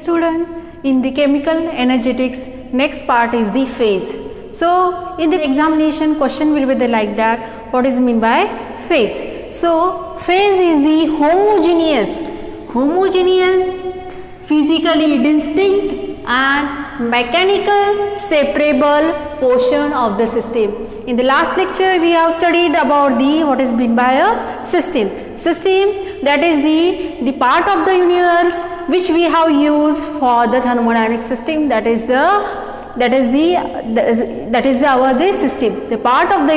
student, in the chemical energetics, next part is the phase. So, in the examination question will be like that, what is mean by phase? So, phase is the homogeneous, physically distinct and mechanical separable portion of the system. In the last lecture we have studied about the what is meant by a system. System, that is the part of the universe which we have used for the thermodynamic system, that is our system, the part of the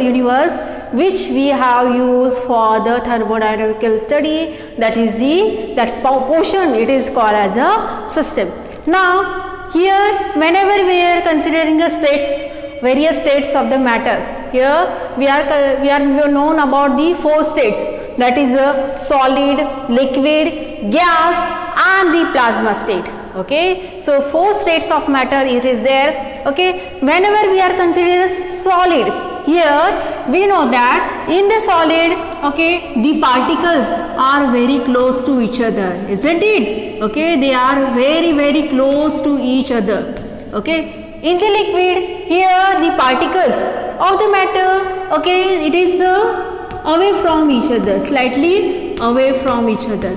universe which we have used for the thermodynamical study, that portion it is called as a system. Now here whenever we are considering the various states of the matter, here we are known about the 4 states, that is a solid, liquid, gas and the plasma state. Okay, so 4 states of matter it is there. Okay, whenever we are considering solid, here we know that in the solid, okay, the particles are very close to each other, isn't it? Okay, they are very close to each other. Okay, in the liquid, here the particles of the matter, okay, it is away from each other, slightly away from each other,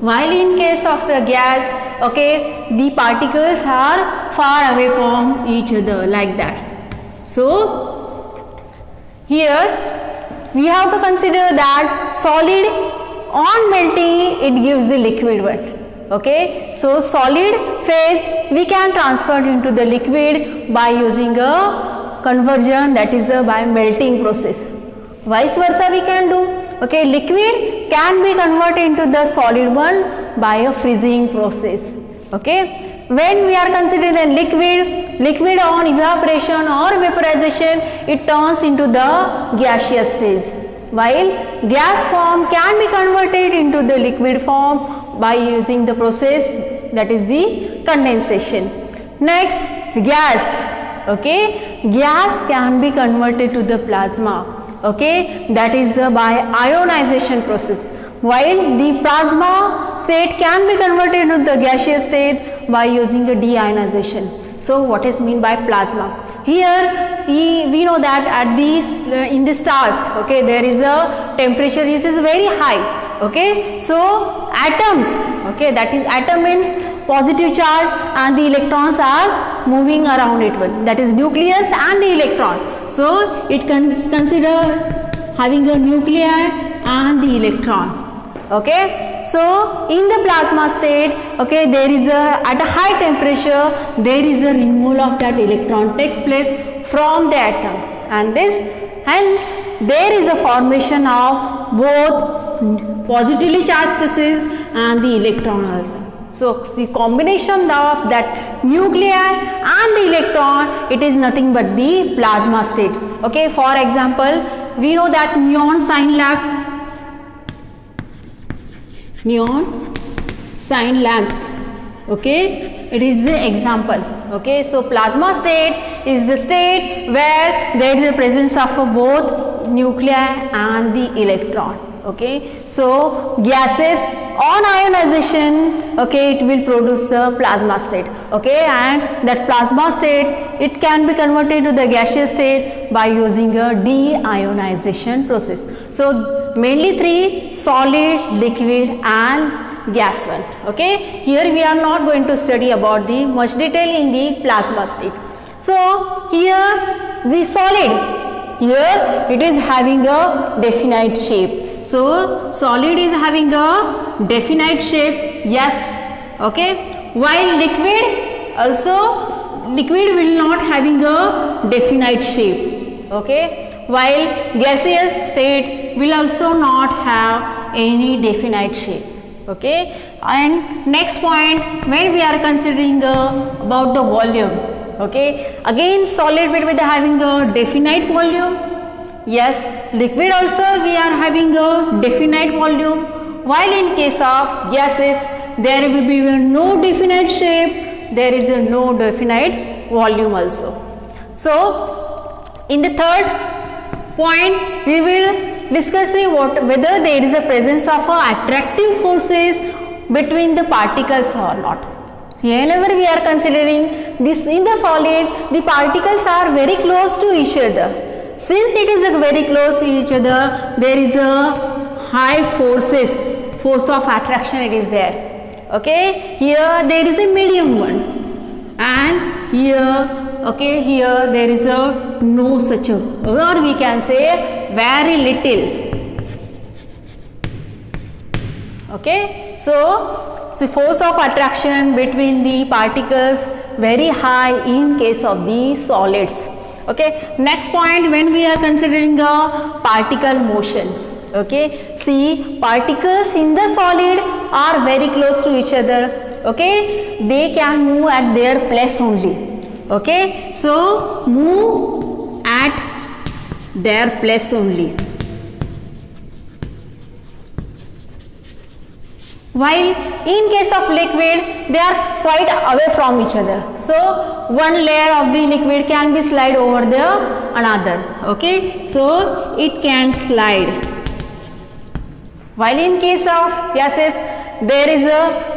while in case of the gas, okay, the particles are far away from each other, like that. So here we have to consider that solid on melting it gives the liquid one. Okay, so solid phase we can transfer into the liquid by using a conversion, that is by melting process. Vice versa we can do. Okay, liquid can be converted into the solid one by a freezing process. Okay, when we are considering a liquid on evaporation or vaporization, it turns into the gaseous phase, while gas form can be converted into the liquid form by using the process, that is the condensation. Next, gas. Okay, gas can be converted to the plasma. Okay, that is by ionization process, while the plasma state can be converted to the gaseous state by using the deionization. So what is mean by plasma? Here we know that at in the stars, okay, there is a temperature it is very high. Okay, so atoms, okay, that is atom means positive charge and the electrons are moving around it, that is nucleus and the electron. So it can consider having a nuclei and the electron. Okay, so in the plasma state, okay, there is at a high temperature there is a removal of that electron takes place from the atom, and hence there is a formation of both positively charged species and the electron also. So the combination of that nuclei and the electron, it is nothing but the plasma state. Okay, for example, we know that neon sign lamps, okay, it is the example. Okay, so plasma state is the state where there is a presence of both nuclei and the electron. Okay, so gases on ionization, okay, it will produce the plasma state. Okay, and that plasma state it can be converted to the gaseous state by using a deionization process. So mainly 3: solid, liquid and gas one. Okay, here we are not going to study about the much detail in the plasma state. So here the solid, here it is having a definite shape. So solid is having a definite shape, yes. Okay, while liquid will not having a definite shape. Okay, while gaseous state will also not have any definite shape. Okay, and next point, when we are considering about the volume, okay, again solid will be having a definite volume. Yes, liquid also we are having a definite volume, while in case of gases there will be no definite shape, there is no definite volume also. So in the third point we will discuss whether there is a presence of attractive forces between the particles or not. Whenever we are considering this in the solid, the particles are very close to each other. Since it is very close to each other, there is a high force of attraction it is there. Okay, here there is a medium one, and here, okay, here there is a no such a, or we can say very little. Okay, so force of attraction between the particles very high in case of the solids. Okay, next point, when we are considering a particle motion. Okay, see, particles in the solid are very close to each other. Okay, they can move at their place only. Okay, so move at their place only. While in case of liquid, they are quite away from each other. So one layer of the liquid can be slide over the another. Okay, so it can slide. While in case of gases, there is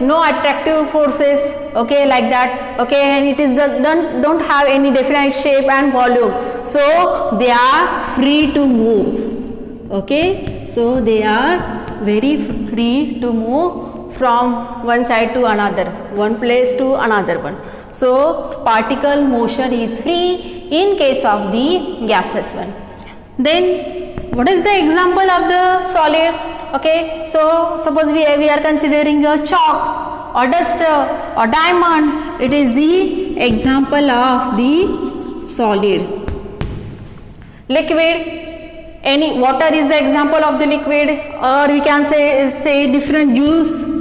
no attractive forces. Okay, like that. Okay, and it is don't have any definite shape and volume. So they are free to move. Okay, so they are very free to move from one side to another, one place to another one. So particle motion is free in case of the gases one. Then what is the example of the solid? Okay, so suppose we are considering a chalk or duster or diamond. It is the example of the solid. Liquid, any water is the example of the liquid, or we can say different juice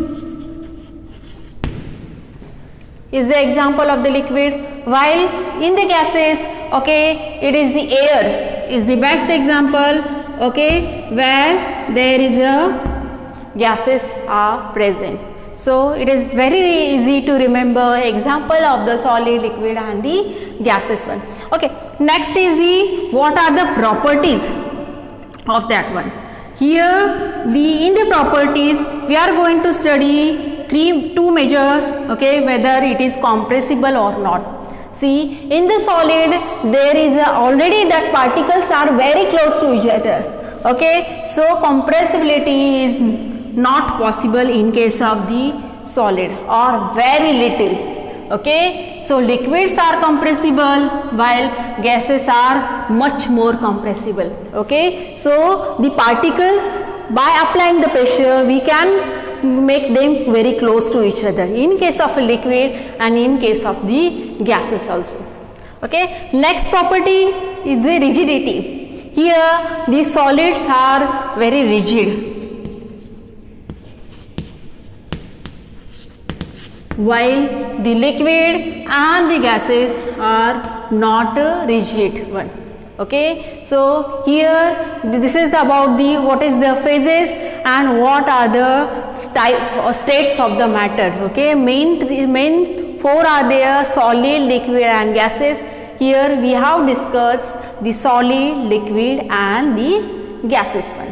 is the example of the liquid. While in the gases, okay, it is the air is the best example. Okay, where there is a gases are present. So it is very easy to remember example of the solid, liquid and the gases one. Okay, next is the what are the properties of that one. Here in the properties we are going to study two major, okay, whether it is compressible or not. See, in the solid there is already that particles are very close to each other. Okay, so compressibility is not possible in case of the solid or very little. Okay, so liquids are compressible while gases are much more compressible. Okay, so the particles, by applying the pressure we can make them very close to each other in case of a liquid and in case of the gases also. Okay, next property is the rigidity. Here the solids are very rigid, while the liquid and the gases are not a rigid one. Okay, so here this is about the what is the phases and what are the states of the matter. Okay, main four are there: solid, liquid and gases. Here we have discussed the solid, liquid and the gases one.